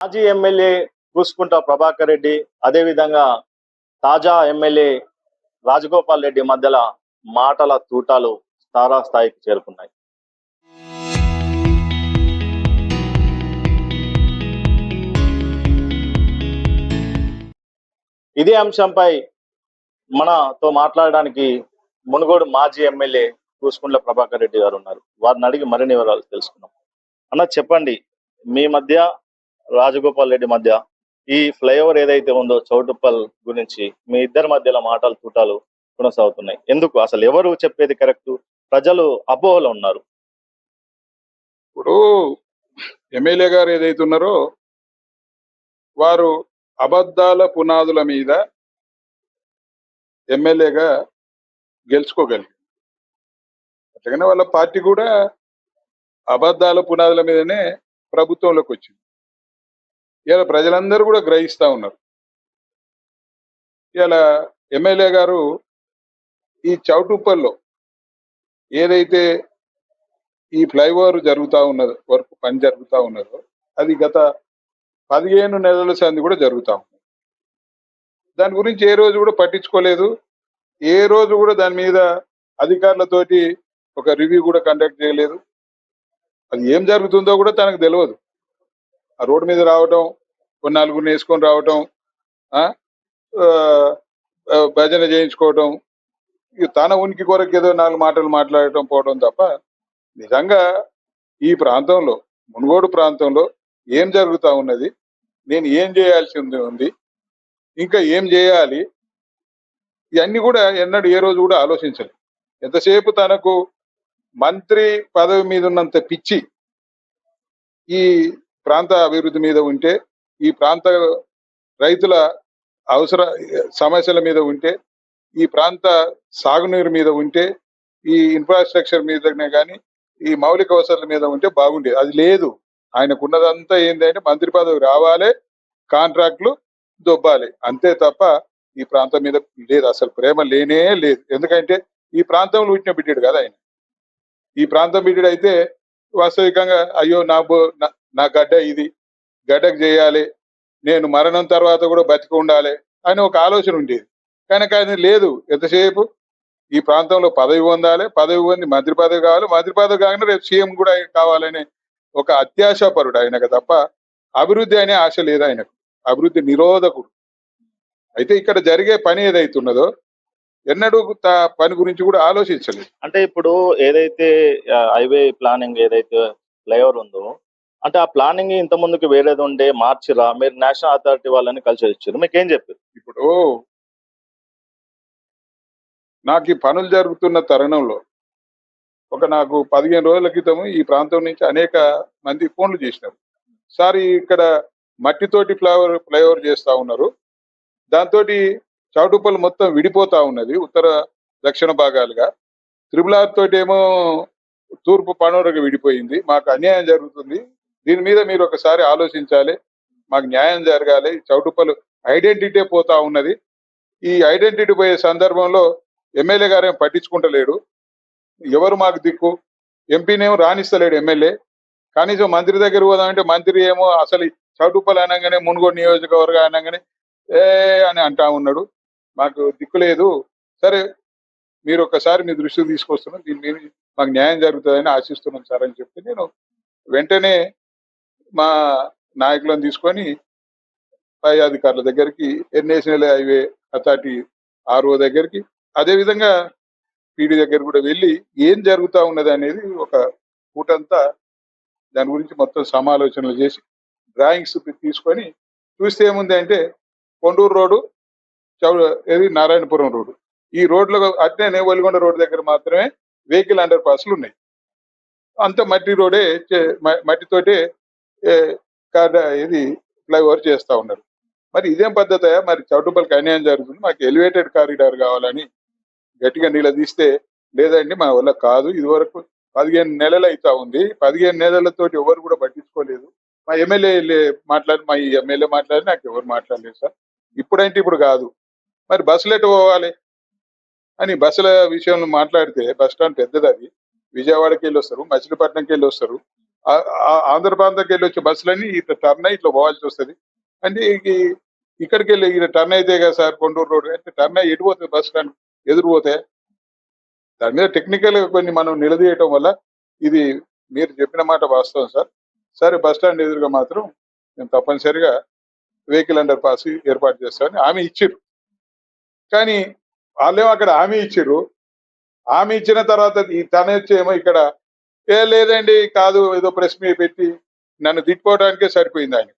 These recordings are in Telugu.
మాజీ ఎమ్మెల్యే కూసుకుంట ప్రభాకర్ రెడ్డి, అదేవిధంగా తాజా ఎమ్మెల్యే రాజగోపాల్ రెడ్డి మధ్యల మాటల తూటాలు తారాస్థాయికి చేరుకున్నాయి. ఇదే అంశంపై మనతో మాట్లాడడానికి మునుగోడు మాజీ ఎమ్మెల్యే కూసుకుంట్ల ప్రభాకర్ రెడ్డి గారు ఉన్నారు. వారిని అడిగి మరిన్ని వివరాలు తెలుసుకున్నాం. అన్న, చెప్పండి, మీ మధ్య రాజగోపాల్ రెడ్డి మధ్య ఈ ఫ్లైఓవర్ ఏదైతే ఉందో చౌటుప్పల్ గురించి మీ ఇద్దరి మధ్యలో మాటలు తూటాలు కొనసాగుతున్నాయి. ఎందుకు? అసలు ఎవరు చెప్పేది కరెక్ట్? ప్రజలు అపోహలో ఉన్నారు. ఇప్పుడు ఎమ్మెల్యే గారు ఏదైతే ఉన్నారో వారు అబద్ధాల పునాదుల మీద ఎమ్మెల్యేగా గెలుచుకోగలిగారు. అట్లాగనే వాళ్ళ పార్టీ కూడా అబద్ధాల పునాదుల మీదనే ప్రభుత్వంలోకి వచ్చింది. ఇలా ప్రజలందరూ కూడా గ్రహిస్తా ఉన్నారు. ఇలా ఎమ్మెల్యే గారు ఈ చౌటుప్పల్లో ఏదైతే ఈ ఫ్లైఓవర్ జరుగుతూ ఉన్నదో, వర్క్ పని జరుగుతూ ఉన్నదో, అది గత 15 నెలల సంది కూడా జరుగుతూ ఉంది. దాని గురించి ఏ రోజు కూడా పట్టించుకోలేదు. ఏ రోజు కూడా దాని మీద అధికారులతోటి ఒక రివ్యూ కూడా కండక్ట్ చేయలేదు. అది ఏం జరుగుతుందో కూడా తనకు తెలియదు. ఆ రోడ్డు మీద రావటం, కొన్ని నలుగురిని వేసుకొని రావటం, ఆ ఆ, భజన చేయించుకోవటం, ఇక తన ఉనికి కొరకు ఏదో 4 మాటలు మాట్లాడటం పోవడం తప్ప నిజంగా ఈ ప్రాంతంలో, మునుగోడు ప్రాంతంలో ఏం జరుగుతూ ఉన్నది, నేను ఏం చేయాల్సి ఉంది, ఇంకా ఏం చేయాలి, ఇవన్నీ కూడా ఎన్నడూ ఏ రోజు కూడా ఆలోచించలేదు. ఎంతసేపు తనకు మంత్రి పదవి మీద ఉన్నంత పిచ్చి ఈ ప్రాంత అభివృద్ధి మీద ఉంటే, ఈ ప్రాంత రైతుల అవసర సమస్యల మీద ఉంటే, ఈ ప్రాంత సాగునీరు మీద ఉంటే, ఈ ఇన్ఫ్రాస్ట్రక్చర్ మీదనే కానీ ఈ మౌలిక వసతుల మీద ఉంటే బాగుండేది. అది లేదు. ఆయనకున్నదంతా ఏంటంటే మంత్రి పదవి రావాలి, కాంట్రాక్ట్లు దొబ్బాలి, అంతే తప్ప ఈ ప్రాంతం మీద లేదు. అసలు ప్రేమ లేనే లేదు. ఎందుకంటే ఈ ప్రాంతంలో పుట్టిన బిడ్డడు కదా ఆయన. ఈ ప్రాంతం బిడ్డడు అయితే వాస్తవికంగా అయ్యో నా గడ్డ ఇది, గడ్డకు చేయాలి, నేను మరణం తర్వాత కూడా బతికి ఉండాలి అని ఒక ఆలోచన ఉండేది. కనుక అది లేదు. ఎంతసేపు ఈ ప్రాంతంలో పదవి పొందాలి, పదవి పొంది మంత్రి పదవి కావాలి, మంత్రి పదవి కాగానే రేపు సీఎం కూడా కావాలనే ఒక అత్యాశాపరుడు ఆయనకు తప్ప అభివృద్ధి అనే ఆశ లేదు ఆయనకు. అభివృద్ధి నిరోధకుడు. అయితే ఇక్కడ జరిగే పని ఏదైతున్నదో ఎన్నడూ పని గురించి కూడా ఆలోచించలేదు. అంటే ఇప్పుడు ఏదైతే హైవే ప్లానింగ్ ఏదైతే ఫ్లైఓవర్ ఉందో, అంటే ఆ ప్లానింగ్ ఇంత ముందుకు వేరేది ఉండే మార్చిరా, మీరు నేషనల్ అథారిటీ వాళ్ళని కలిసి వచ్చారు, మీకేం చెప్పారు? ఇప్పుడు నాకు ఈ పనులు జరుగుతున్న తరుణంలో నాకు 15 రోజుల క్రితం ఈ ప్రాంతం నుంచి అనేక మంది ఫోన్లు చేసినారు. సార్ ఇక్కడ మట్టితోటి ఫ్లైఓవర్ చేస్తా ఉన్నారు, దాంతో చౌటుప్పల్ మొత్తం విడిపోతా ఉన్నది ఉత్తర దక్షిణ భాగాలుగా. త్రిబుల్-ఆర్ తోటి ఏమో తూర్పు పనోరగా విడిపోయింది, మాకు అన్యాయం జరుగుతుంది, దీని మీద మీరు ఒకసారి ఆలోచించాలి, మాకు న్యాయం జరగాలి. చౌటుప్పల్ ఐడెంటిటీ పోతా ఉన్నది. ఈ ఐడెంటిటీ పోయే సందర్భంలో ఎమ్మెల్యే గారేం పట్టించుకుంటలేడు. ఎవరు మాకు దిక్కు? ఎంపీనేమో రాణిస్తలేడు ఎమ్మెల్యే. కనీసం మంత్రి దగ్గర పోదామంటే మంత్రి ఏమో అసలు చౌటుప్పల్ అనగానే, మునుగోడు నియోజకవర్గం అనగానే అని అంటా ఉన్నాడు. మాకు దిక్కు లేదు. సరే, మీరు ఒక్కసారి మీ దృష్టికి తీసుకొస్తున్నాం, దీని మీద మాకు న్యాయం జరుగుతుందని ఆశిస్తున్నాం సార్ అని చెప్తే, నేను వెంటనే మా నాయకులను తీసుకొని పై అధికారుల దగ్గరికి, నేషనల్ హైవే అథారిటీ ఆర్ఓ దగ్గరికి, అదేవిధంగా పీడీ దగ్గర కూడా వెళ్ళి ఏం జరుగుతూ ఉన్నది అనేది ఒక పూటంతా దాని గురించి మొత్తం సమాలోచనలు చేసి డ్రాయింగ్స్ తీసుకొని చూస్తే ఏముంది అంటే, కొండూరు రోడ్డు, నారాయణపురం రోడ్డు, ఈ రోడ్లో అట్నే ఒలిగొండ రోడ్డు దగ్గర మాత్రమే వెహికల్ అండర్ పాస్లు ఉన్నాయి. అంత మట్టి రోడే, మట్టితోటే ఇది ఫ్లైఓవర్ చేస్తా ఉన్నారు. మరి ఇదేం పద్ధతి? మరి చౌటుప్పల్కి అన్యాయం జరుగుతుంది, మాకు ఎలివేటెడ్ కారిడార్ కావాలని గట్టిగా నిలదీస్తే, లేదండి మా వల్ల కాదు, ఇదివరకు 15 నెలలు అవుతా ఉంది, 15 నెలలతోటి ఎవరు కూడా పట్టించుకోలేదు, మా ఎమ్మెల్యే మాట్లాడి నాకు ఎవరు మాట్లాడలేదు సార్, ఇప్పుడంటే ఇప్పుడు కాదు, మరి బస్సులు ఎటు పోవాలి అని బస్సుల విషయంలో మాట్లాడితే, బస్ స్టాండ్ పెద్దది, అది విజయవాడకి వెళ్ళి వస్తారు, మచిలీపట్నంకి వెళ్ళి వస్తారు, ఆంధ్ర ప్రాంతంకి వెళ్ళి వచ్చే బస్సులన్నీ ఇట్లా టర్న్ అయ్యి ఇట్లా పోవాల్సి వస్తుంది. అంటే ఇక్కడికి వెళ్ళి ఇక్కడ టర్న్ అయితే కదా సార్ కొండూరు రోడ్ అంటే టర్న్ అయ్యి ఎటు పోతుంది బస్ స్టాండ్ ఎదురు పోతే. దాని మీద టెక్నికల్ గా కొన్ని మనం నిలదీయటం వల్ల ఇది మీరు చెప్పిన మాట వాస్తవం సార్. సరే బస్ స్టాండ్ ఎదురుగా మాత్రం మేము తప్పనిసరిగా వెహికల్ అండర్ పాస్ ఏర్పాటు చేస్తామని హామీ ఇచ్చిర్రు. కానీ వాళ్ళేమో అక్కడ హామీ ఇచ్చిర్రు. హామీ ఇచ్చిన తర్వాత ఈ తన వచ్చేమో ఇక్కడ లేదండి కాదు ఏదో ప్రెస్ మీద పెట్టి నన్ను తిట్టుకోవడానికే సరిపోయింది ఆయన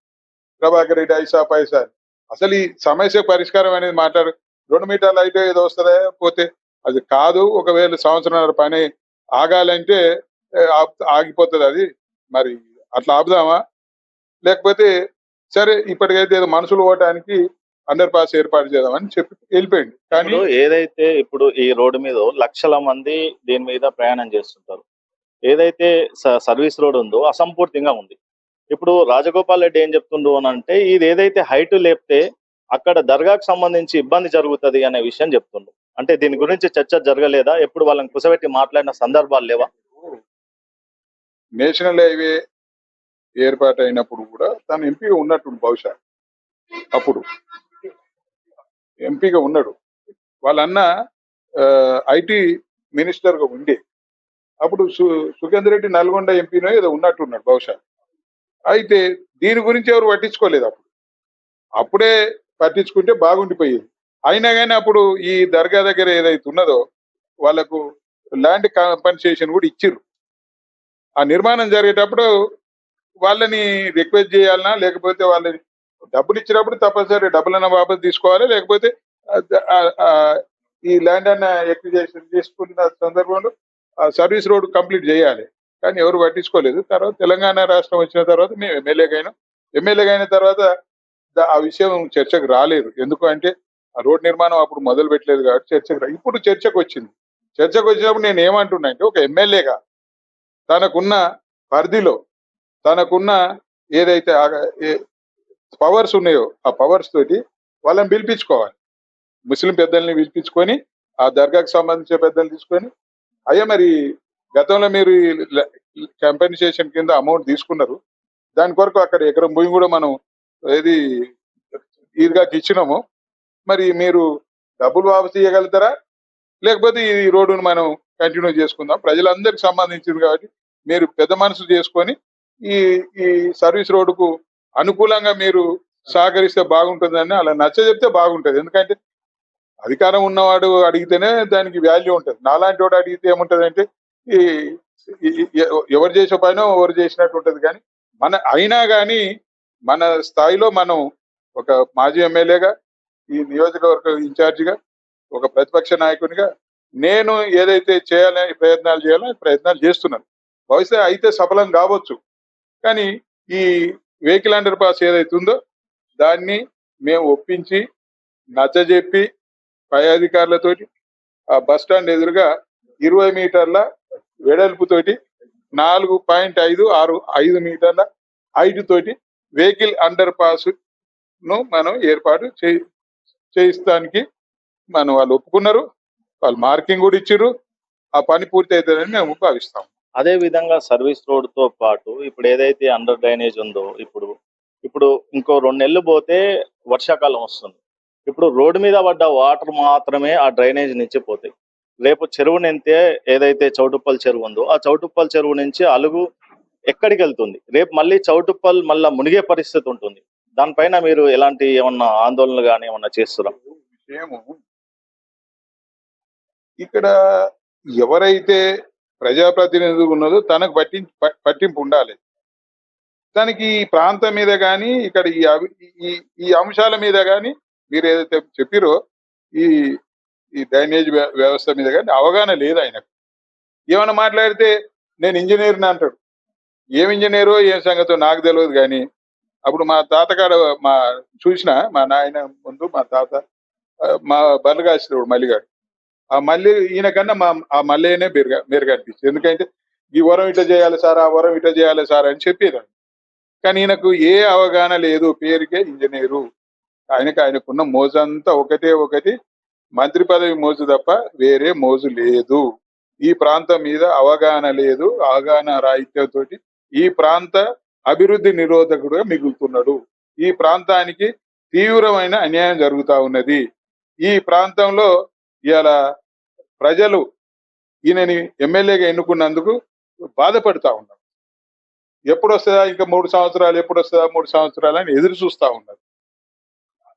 ప్రభాకర్ రెడ్డి ఐసా పైసా అని. అసలు ఈ సమస్య పరిష్కారం అనేది మాట్లాడు 2 మీటర్లు అయితే ఏదో వస్తుందా పోతే అది కాదు. ఒకవేళ సంవత్సరాల పని ఆగాలంటే ఆగిపోతుంది అది. మరి అట్లా ఆపుదామా? లేకపోతే సరే ఇప్పటికైతే ఏదో మనుషులు పోవటానికి అండర్ పాస్ ఏర్పాటు చేద్దామని చెప్పి వెళ్ళిపోయింది. కానీ ఇప్పుడు ఏదైతే ఇప్పుడు ఈ రోడ్డు మీద లక్షల మంది దీని మీద ప్రయాణం చేస్తుంటారు. ఏదైతే సర్వీస్ రోడ్ ఉందో అసంపూర్తిగా ఉంది. ఇప్పుడు రాజగోపాల్ రెడ్డి ఏం చెప్తుండ్రు అని అంటే ఇది ఏదైతే హైట్ లేపితే అక్కడ దర్గాకు సంబంధించి ఇబ్బంది జరుగుతుంది అనే విషయం చెప్తుండ్రు. అంటే దీని గురించి చర్చ జరగలేదా? ఎప్పుడు వాళ్ళని కుసబెట్టి మాట్లాడిన సందర్భాలు లేవా? నేషనల్ హైవే ఏర్పాటు అయినప్పుడు కూడా తను ఎంపీగా ఉన్నట్టు బహుశా అప్పుడు ఎంపీగా ఉన్నాడు. వాళ్ళన్న ఐటీ మినిస్టర్ గా ఉండే అప్పుడు సుఖేందర్ రెడ్డి నల్గొండ ఎంపీనో ఏదో ఉన్నట్టున్నాడు బహుశా. అయితే దీని గురించి ఎవరు పట్టించుకోలేదు. అప్పుడే పట్టించుకుంటే బాగుండిపోయేది. అయినా కానీ అప్పుడు ఈ దర్గా దగ్గర ఏదైతే ఉన్నదో వాళ్ళకు ల్యాండ్ కాంపెన్సేషన్ కూడా ఇచ్చిర్రు. ఆ నిర్మాణం జరిగేటప్పుడు వాళ్ళని రిక్వెస్ట్ చేయాలన్నా లేకపోతే వాళ్ళని డబ్బులు ఇచ్చినప్పుడు తప్పనిసరి డబ్బులన్న వాపసు తీసుకోవాలి. లేకపోతే ఈ ల్యాండ్ అన్న ఎక్విజేషన్ తీసుకున్న సందర్భంలో సర్వీస్ రోడ్ కంప్లీట్ చేయాలి. కానీ ఎవరు పట్టించుకోలేదు. తర్వాత తెలంగాణ రాష్ట్రం వచ్చిన తర్వాత మేము ఎమ్మెల్యేగా అయిన తర్వాత ఆ విషయం చర్చకు రాలేదు. ఎందుకు అంటే ఆ రోడ్ నిర్మాణం అప్పుడు మొదలు పెట్టలేదు కాబట్టి ఇప్పుడు చర్చకు వచ్చింది. చర్చకు వచ్చినప్పుడు నేను ఏమంటున్నా అంటే ఒక ఎమ్మెల్యేగా తనకున్న పరిధిలో తనకున్న ఏదైతే పవర్స్ ఉన్నాయో ఆ పవర్స్ తోటి వాళ్ళని పిలిపించుకోవాలి. ముస్లిం పెద్దల్ని పిలిపించుకొని ఆ దర్గాకు సంబంధించిన పెద్దల్ని తీసుకొని అయ్యా మరి గతంలో మీరు కంపెన్సేషన్ కింద అమౌంట్ తీసుకున్నారు. దాని కొరకు అక్కడ ఎకరం భూమి కూడా మనం ఏది ఈద్గాకి ఇచ్చినాము. మరి మీరు డబ్బులు వాపసు ఇవ్వగలుగుతారా? లేకపోతే ఈ రోడ్డును మనం కంటిన్యూ చేసుకుందాం. ప్రజలందరికి సంబంధించింది కాబట్టి మీరు పెద్ద మనసు చేసుకొని ఈ ఈ సర్వీస్ రోడ్డుకు అనుకూలంగా మీరు సహకరిస్తే బాగుంటుందని అలా నచ్చ చెప్తే బాగుంటుంది. ఎందుకంటే అధికారం ఉన్నవాడు అడిగితేనే దానికి వాల్యూ ఉంటుంది. నాలాంటి వాడు అడిగితే ఏముంటది అంటే ఎవరు చేసే పైన ఎవరు చేసినట్టు ఉంటది. కానీ అయినా కానీ మన స్థాయిలో మనం ఒక మాజీ ఎమ్మెల్యేగా ఈ నియోజకవర్గ ఇన్ఛార్జిగా ఒక ప్రతిపక్ష నాయకునిగా నేను ఏదైతే ప్రయత్నాలు చేస్తున్నాను. బహుశా అయితే సఫలం కావచ్చు. కానీ ఈ వెహికల్ అండర్ పాస్ ఏదైతే ఉందో దాన్ని మేము ఒప్పించి నచ్చజెప్పి పై అధికారులతోటి ఆ బస్ స్టాండ్ ఎదురుగా 20 మీటర్ల వెడల్పుతోటి 4.5 మీటర్ల హైట్ తోటి వెహికల్ అండర్ పాస్ ను మనం ఏర్పాటు చేయిస్తానికి వాళ్ళు ఒప్పుకున్నారు. వాళ్ళు మార్కింగ్ కూడా ఇచ్చిర్రు. ఆ పని పూర్తి అవుతుందని మేము భావిస్తాం. అదే విధంగా సర్వీస్ రోడ్ తో పాటు ఇప్పుడు ఏదైతే అండర్ డ్రైనేజ్ ఉందో ఇప్పుడు ఇంకో 2 నెలలు పోతే వర్షాకాలం వస్తుంది. ఇప్పుడు రోడ్డు మీద పడ్డ వాటర్ మాత్రమే ఆ డ్రైనేజ్ నుంచి పోతాయి. రేపు చెరువు నింతే ఏదైతే చౌటుప్పల్ చెరువు ఉందో ఆ చౌటుప్పల్ చెరువు నుంచి అలుగు ఎక్కడికి వెళ్తుంది? రేపు మళ్ళీ చౌటుప్పల్ మళ్ళా మునిగే పరిస్థితి ఉంటుంది. దానిపైన మీరు ఎలాంటి ఏమన్నా ఆందోళనలు కానీ ఏమన్నా చేస్తురా? విషయము ఇక్కడ ఎవరైతే ప్రజాప్రతినిధి ఉన్నదో తనకు పట్టింపు ఉండాలి. దానికి ఈ ప్రాంతం మీద కానీ ఇక్కడ ఈ అంశాల మీద కానీ మీరు ఏదైతే చెప్పిరో ఈ డ్రైనేజ్ వ్యవస్థ మీద కానీ అవగాహన లేదు ఆయనకు. ఏమైనా మాట్లాడితే నేను ఇంజనీర్ని అంటాడు. ఏం ఇంజనీరో ఏం సంగతో నాకు తెలియదు. కానీ అప్పుడు మా తాతగాడు చూసిన మా నాయన ముందు మా తాత మా బర్రెలు కాసేవాడు మల్లిగాడు. ఆ మల్లి ఈయన కన్నా ఆ మల్లెనే మెరుగు అనిపించింది. ఎందుకంటే ఈ వరం ఇట్లా చేయాలి సార్, ఆ వరం ఇట్లా చేయాలి సార్ అని చెప్పేదాన్ని. కానీ ఈయనకు ఏ అవగాహన లేదు. పేరుకే ఇంజనీరు. ఆయనకున్న మోజంతా ఒకటి మంత్రి పదవి మోజు తప్ప వేరే మోజు లేదు. ఈ ప్రాంతం మీద అవగాహన లేదు. అవగాహన రాహిత్యంతో ఈ ప్రాంత అభివృద్ధి నిరోధకుడుగా మిగులుతున్నాడు. ఈ ప్రాంతానికి తీవ్రమైన అన్యాయం జరుగుతా ఉన్నది. ఈ ప్రాంతంలో ఇలా ప్రజలు ఈయనని ఎమ్మెల్యేగా ఎన్నుకున్నందుకు బాధపడతా ఉన్నారు. ఎప్పుడు వస్తుందా ఇంకా 3 సంవత్సరాలు, ఎప్పుడు వస్తుందా 3 సంవత్సరాలు అని ఎదురు చూస్తా ఉన్నారు.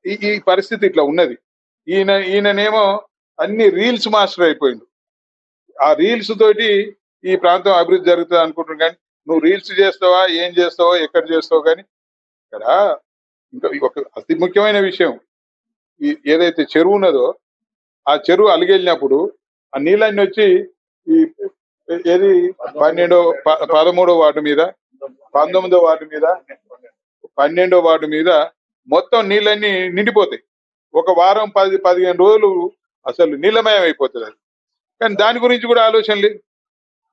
ఈ పరిస్థితి ఇట్లా ఉన్నది. ఈయననేమో అన్ని రీల్స్ మాస్టర్ అయిపోయిండు. ఆ రీల్స్ తోటి ఈ ప్రాంతం అభివృద్ధి జరుగుతుంది అనుకుంటున్నాను. కానీ నువ్వు రీల్స్ చేస్తావా, ఏం చేస్తావో, ఎక్కడ చేస్తావో, కానీ ఇక్కడ ఇంకా ఒక అతి ముఖ్యమైన విషయం, ఏదైతే చెరువు ఉన్నదో ఆ చెరువు అలిగెళ్ళినప్పుడు ఆ నీళ్ళన్నీ వచ్చి ఈ ఏది 13వ వార్డు మీద, 19వ వార్డు మీద, 12వ వార్డు మీద మొత్తం నీళ్ళన్నీ నిండిపోతాయి. ఒక వారం 10-15 రోజులు అసలు నీళ్ళమయం అయిపోతుంది అది. కానీ దాని గురించి కూడా ఆలోచన లేదు.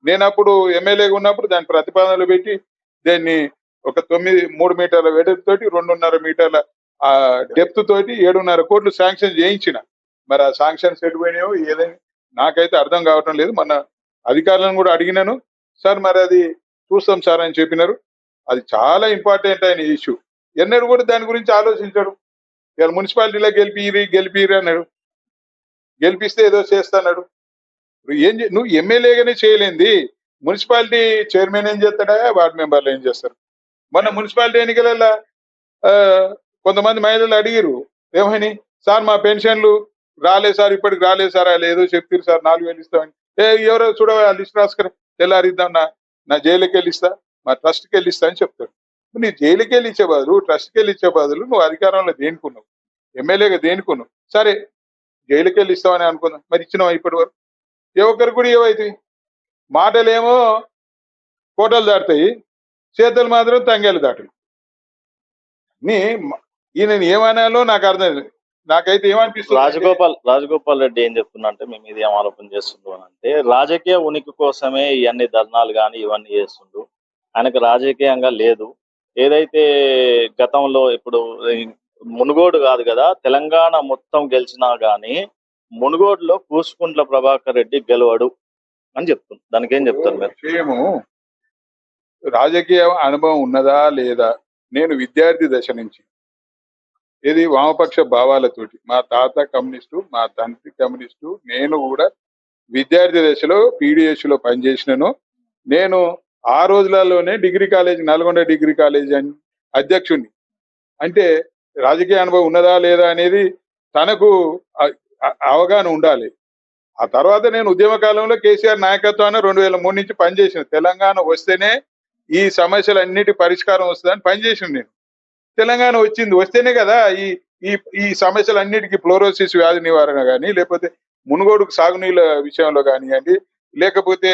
నేను అప్పుడు ఎమ్మెల్యేగా ఉన్నప్పుడు దాని ప్రతిపాదనలు పెట్టి దాన్ని ఒక 3 మీటర్ల వెడల్పుతోటి 2.5 మీటర్ల డెప్త్ తోటి 7.5 కోట్లు శాంక్షన్ చేయించిన. మరి ఆ శాంక్షన్స్ ఎటుపోయినాయో ఏదైనా నాకైతే అర్థం కావటం లేదు. మన అధికారులను కూడా అడిగినాను, సార్ మరి అది చూస్తాం సార్ అని చెప్పినారు. అది చాలా ఇంపార్టెంట్ అయిన ఇష్యూ. ఎన్నడూ కూడా దాని గురించి ఆలోచించాడు. ఇవాళ మున్సిపాలిటీలో గెలిపిరి అన్నాడు, గెలిపిస్తే ఏదో చేస్తాడు. నువ్వు ఎమ్మెల్యేగానే చేయలేంది మున్సిపాలిటీ చైర్మన్ ఏం చేస్తాడా, వార్డు మెంబర్లు ఏం చేస్తారు? మొన్న మున్సిపాలిటీ ఎన్నికలలో కొంతమంది మహిళలు అడిగిరు, ఏమని, సార్ మా పెన్షన్లు రాలేదు సార్, ఇప్పటికి రాలేదు సార్, వాళ్ళు ఏదో చెప్తారు సార్ 4,000 ఇస్తామని. ఎవరో చూడవా లిస్ట్ రాసుకుని తెల్లారిద్దాం, నా జైలుకి వెళ్ళిస్తా, మా ట్రస్ట్కి వెళ్ళిస్తా అని చెప్తాడు. నీ జైలుకి వెళ్ళి ఇచ్చే బదులు, ట్రస్ట్కి వెళ్ళి ఇచ్చే బదులు నువ్వు అధికారంలో దేనికున్నావు, ఎమ్మెల్యేగా దేనికున్నావు? సరే జైలుకి వెళ్ళి ఇస్తామని అనుకుందాం, మరి ఇచ్చినావా ఇప్పటి వరకు? ఏ ఒక్కరికి కూడా ఏవైతే మాటలేమో కోటలు దాటుతాయి, చేతులు మాత్రం తంగేలు దాటుతాయి. ఈయన ఏమనాలో నాకు అర్థం లేదు. నాకైతే ఏమనిపిస్తుంది, రాజగోపాల్ రెడ్డి ఏం చెప్తున్నా అంటే, మేము ఇది ఏం ఆరోపణ చేస్తుండ్రు అని అంటే, రాజకీయ ఉనికి కోసమే ఇవన్నీ ధర్నాలు కానీ ఇవన్నీ చేస్తుండ్రు, ఆయనకు రాజకీయంగా లేదు. ఏదైతే గతంలో ఇప్పుడు మునుగోడు కాదు కదా, తెలంగాణ మొత్తం గెలిచినా గానీ మునుగోడులో కూసుకుంట్ల ప్రభాకర్ రెడ్డి గెలవడు అని చెప్తున్నారు. దానికి ఏం చెప్తారు మీరు? విషయము రాజకీయ అనుభవం ఉన్నదా లేదా, నేను విద్యార్థి దశ నుంచి ఇది వామపక్ష భావాలతోటి, మా తాత కమ్యూనిస్టు, మా తండ్రి కమ్యూనిస్టు, నేను కూడా విద్యార్థి దశలో పీడిఎస్ లో పనిచేసినాను. నేను ఆ రోజులలోనే degree college, Nalgonda degree college అధ్యక్షుడిని. అంటే రాజకీయ అనుభవం ఉన్నదా లేదా అనేది తనకు అవగాహన ఉండాలి. ఆ తర్వాత నేను ఉద్యమ కాలంలో కేసీఆర్ నాయకత్వాన్ని 2003 నుంచి పనిచేసిన. తెలంగాణ వస్తేనే ఈ సమస్యలన్నిటి పరిష్కారం వస్తుందని పనిచేసిన నేను. తెలంగాణ వస్తేనే కదా ఈ సమస్యలన్నిటికీ ఫ్లోరోసిస్ వ్యాధి నివారణ కానీ, లేకపోతే మునుగోడుకు సాగునీళ్ళ విషయంలో కానివ్వండి, లేకపోతే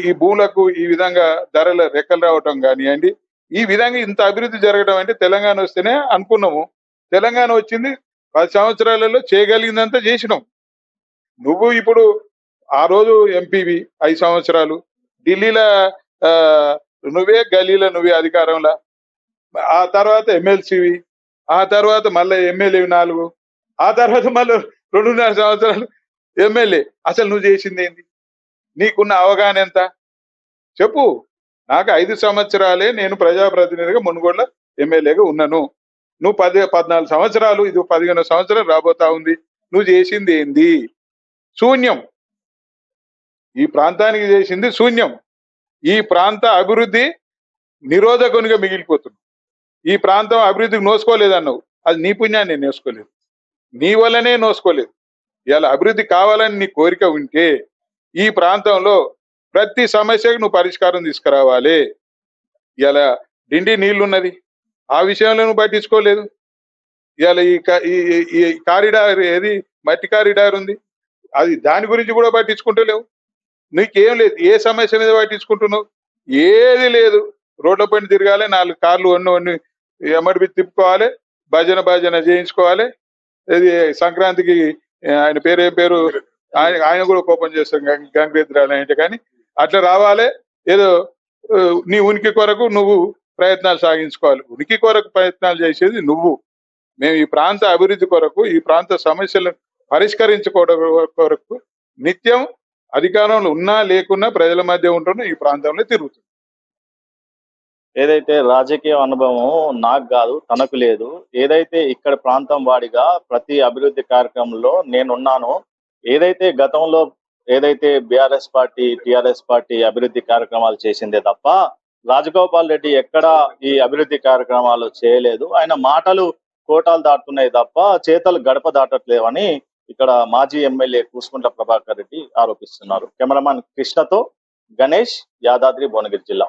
ఈ భూములకు ఈ విధంగా ధరల రెక్కలు రావటం కానివ్వండి, ఈ విధంగా ఇంత అభివృద్ధి జరగడం అంటే తెలంగాణ వస్తేనే అనుకున్నాము. తెలంగాణ వచ్చింది, 10 సంవత్సరాలలో చేయగలిగిందంతా చేసినాం. నువ్వు ఇప్పుడు ఆ రోజు ఎంపీవి 5 సంవత్సరాలు, ఢిల్లీలో నువ్వే, గల్లీలో నువ్వే అధికారంలో, ఆ తర్వాత ఎమ్మెల్సీవి, ఆ తర్వాత మళ్ళీ ఎమ్మెల్యేవి 4, ఆ తర్వాత మళ్ళీ 2.5 సంవత్సరాలు ఎమ్మెల్యే. అసలు నువ్వు చేసింది ఏంది? నీకున్న అవగాహన ఎంత చెప్పు. నాకు 5 సంవత్సరాలే నేను ప్రజాప్రతినిధిగా మునుగోడులో ఎమ్మెల్యేగా ఉన్నాను. నువ్వు 14 సంవత్సరాలు, ఇది 15 సంవత్సరాలు రాబోతా ఉంది. నువ్వు చేసింది ఏంది? శూన్యం. ఈ ప్రాంతానికి చేసింది శూన్యం. ఈ ప్రాంత అభివృద్ధి నిరోధకునిగా మిగిలిపోతుంది. ఈ ప్రాంతం అభివృద్ధికి నోసుకోలేదన్నావు, అది నీ పుణ్యాన్ని నేను నోసుకోలేదు, నీ వల్లనే నోసుకోలేదు. ఇలా అభివృద్ధి కావాలని నీ కోరిక ఉంటే ఈ ప్రాంతంలో ప్రతి సమస్యకు నువ్వు పరిష్కారం తీసుకురావాలి. ఇలా డిండి నీళ్లున్నది, ఆ విషయంలో నువ్వు పట్టించుకోలేదు. ఇలా ఈ కారిడార్, ఏది మట్టి కారిడార్ ఉంది, అది దాని గురించి కూడా పట్టించుకుంటలేవు. నీకేం లేదు, ఏ సమస్య మీద పట్టించుకుంటున్నావు? ఏది లేదు. రోడ్ల పైన తిరగాలి, 4 కార్లు వండి ఎమ్మడి తిప్పుకోవాలి, భజన చేయించుకోవాలి. ఇది సంక్రాంతికి ఆయన ఏం పేరు, ఆయన కూడా కోపం చేస్తాం, గంగరెద్దురాలు అంటే. కానీ అట్లా రావాలి, ఏదో నీ ఉనికి కొరకు నువ్వు ప్రయత్నాలు సాగించుకోవాలి. ఉనికి కొరకు ప్రయత్నాలు చేసేది నువ్వు. మేము ఈ ప్రాంత అభివృద్ధి కొరకు, ఈ ప్రాంత సమస్యలను పరిష్కరించుకోవడం కొరకు నిత్యం అధికారంలో ఉన్నా లేకున్నా ప్రజల మధ్య ఉంటున్నాం, ఈ ప్రాంతంలో తిరుగుతున్నాం. ఏదైతే రాజకీయ అనుభవం నాకు కాదు, తనకు లేదు. ఏదైతే ఇక్కడ ప్రాంతం వాడిగా ప్రతి అభివృద్ధి కార్యక్రమంలో నేనున్నానో, ఏదైతే గతంలో ఏదైతే బీఆర్ఎస్ పార్టీ, టీఆర్ఎస్ పార్టీ అభివృద్ధి కార్యక్రమాలు చేసిందే తప్ప, రాజగోపాల్ రెడ్డి ఎక్కడ ఈ అభివృద్ధి కార్యక్రమాలు చేయలేదు. ఆయన మాటలు కోటాలు దాటుతున్నాయి తప్ప చేతలు గడప దాటట్లేవని ఇక్కడ మాజీ ఎమ్మెల్యే కూసుకుంట్ల ప్రభాకర్ రెడ్డి ఆరోపిస్తున్నారు. కెమెరామాన్ కృష్ణతో గణేష్, యాదాద్రి భువనగిరి జిల్లా.